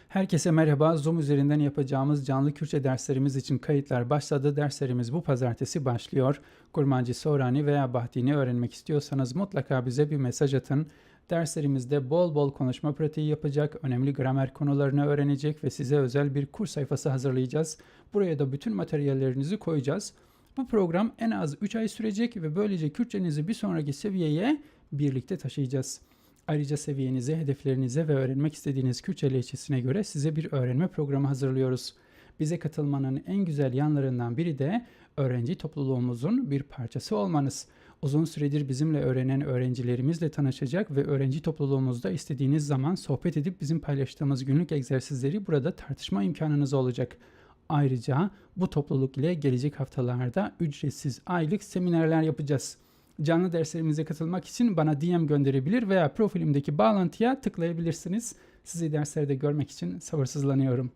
Herkese merhaba. Zoom üzerinden yapacağımız canlı Kürtçe derslerimiz için kayıtlar başladı. Derslerimiz bu pazartesi başlıyor. Kurmancı Sorani veya Bahdini öğrenmek istiyorsanız mutlaka bize bir mesaj atın. Derslerimizde bol bol konuşma pratiği yapacak, önemli gramer konularını öğrenecek ve size özel bir kurs sayfası hazırlayacağız. Buraya da bütün materyallerinizi koyacağız. Bu program en az 3 ay sürecek ve böylece Kürtçenizi bir sonraki seviyeye birlikte taşıyacağız. Ayrıca seviyenize, hedeflerinize ve öğrenmek istediğiniz Kürtçe lehçesine göre size bir öğrenme programı hazırlıyoruz. Bize katılmanın en güzel yanlarından biri de öğrenci topluluğumuzun bir parçası olmanız. Uzun süredir bizimle öğrenen öğrencilerimizle tanışacak ve öğrenci topluluğumuzda istediğiniz zaman sohbet edip bizim paylaştığımız günlük egzersizleri burada tartışma imkanınız olacak. Ayrıca bu topluluk ile gelecek haftalarda ücretsiz aylık seminerler yapacağız. Canlı derslerimize katılmak için bana DM gönderebilir veya profilimdeki bağlantıya tıklayabilirsiniz. Sizi derslerde görmek için sabırsızlanıyorum.